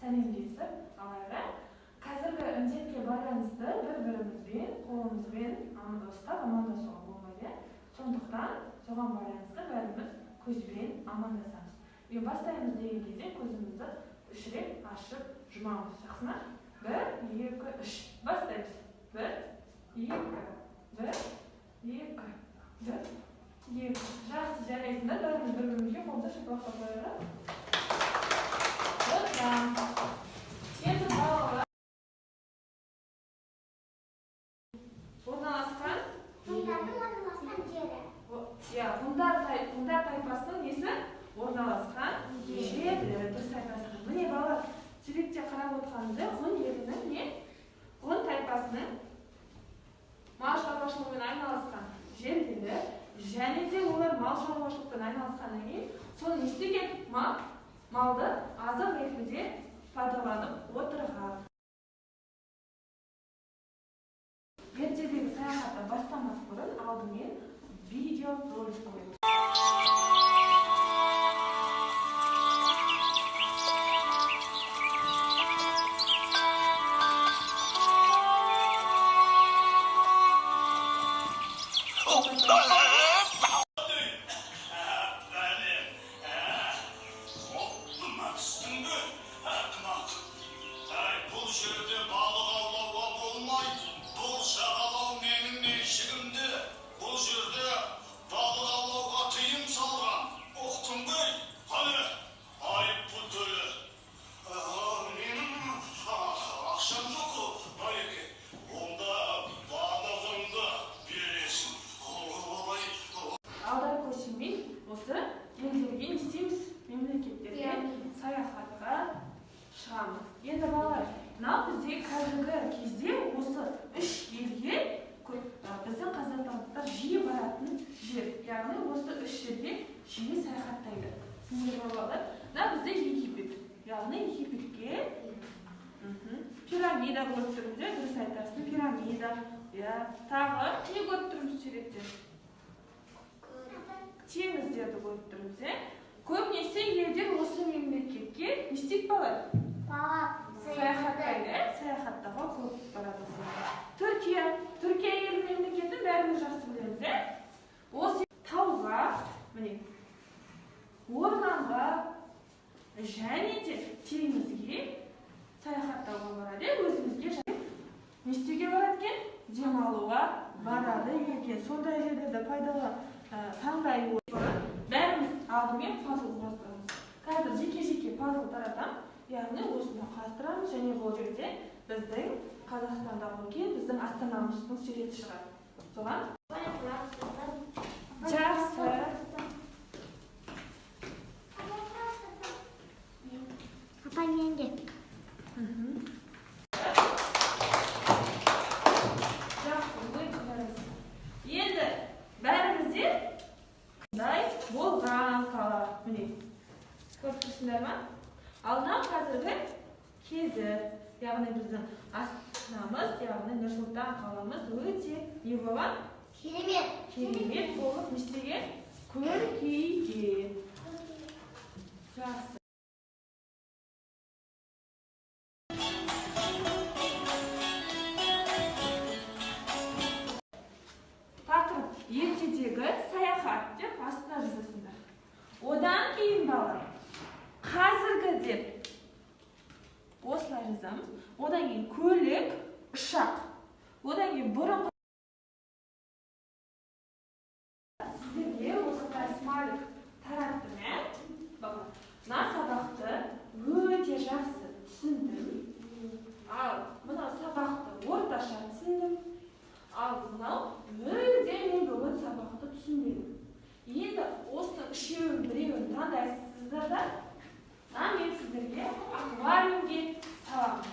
сәлемдесіп алайық. Қазіргі індетке байланысты бір-бірімізбен қолымызбен ұстап амандасуға болмайды. Сондықтан соған байланысты бәріміз көзбен амандасамыз. Бастаймыз деген кезде көзімізді 3 рет ашып жұмамыз. Жақсы ма? 1, 2, 3. Бастаймыз. 1, 2, 1, 2, 1, 2. Жақсы, жарайсыңдар. Бәріміз бір-бірімізге қолды шапалақтап қояйық. Енді балалар орналасқан ғұндар тайпасының несі? Орналасқан жері. Дұрыс айтасыздар. Міне балалар, суретте қарап отырғанымызда ғұн елінің не? Ғұн тайпасының мал шаруашылығымен айналысқан жерлері, және де олар мал шаруашылықпен айналысқаннан кейін соны не істеген? Малды азық ретінде пайдаланып отырған. Ертедегі саяхатты бастамас бұрын алдымен видео ролик қояды. Енді балалар, бізде қазіргі кезде осы 3 елге біздің қазақстандықтар жиі баратын жер. Яғни осы 3 жерде жиі саяхаттайды. Сіздер балалар, бізде Египет. Яғни Египетке пирамида көріп тұрмыз, дұрыс айтасың, пирамида. Тағы не көріп тұрмыз суретте? Теңіздерді көріп тұрмыз. Көбінесе елдер осы мемлекетке не істейді балалар? Саяхаттауға көп барады. Түркия елі мемлекетін бәріміз жақсы білеміз. Осы тауға, орманға және де теңізге саяхаттауға барады. Өзімізге не істеуге барады екен? Демалуға барады екен. Сондай жерлерді таңдай отырып, бәріміз алдымен пазл құрастырамыз. Қазір жеке-жеке пазл таратамын. Яғни осыны қарастырамыз, және бұл жерде біздің Қазақстандағы өткен біздің астанамыздың суреті шығады. Соған? Жақсы. Апай менде. Жақсы, өте жарайсың. Енді бәрімізде болған қала. Міне, көріп тұрсыңдар ма? Ал қазіргі кезі, яғни біздің астанамыз, яғни Нұр-Сұлтан қаламыз өте не болған? Керемет болып не істеген? Көркейген. Жақсы. Тақырып ертедегі саяхат деп астына жазасыңдар. Одан кейін балалар қазіргі деп осылай жазамыз. Одан кейін көлік, ұшақ. Одан кейін бұрынғы сіздерге осылай смайлик тараттым. Мына сабақты өте жақсы түсіндім. Ал мына сабақты орташа түсіндім. Ал мынау мүлде мен бүгін сабақты түсінбедім. Енді осының үшеуін біреуін таңдайсыздар да, мен сіздерге аквариумге саламын.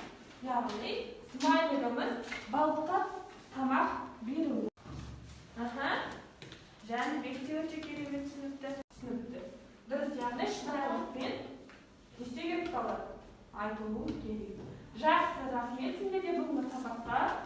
Яғни смайлигіміз балыққа тамақ беру. Жәнібек те өте керемет түсінікті. Дұрыс, яғни шынайылықпен істеген қалар айтылу керек. Жақсы, рахмет сіздерге бүгінгі сабаққа.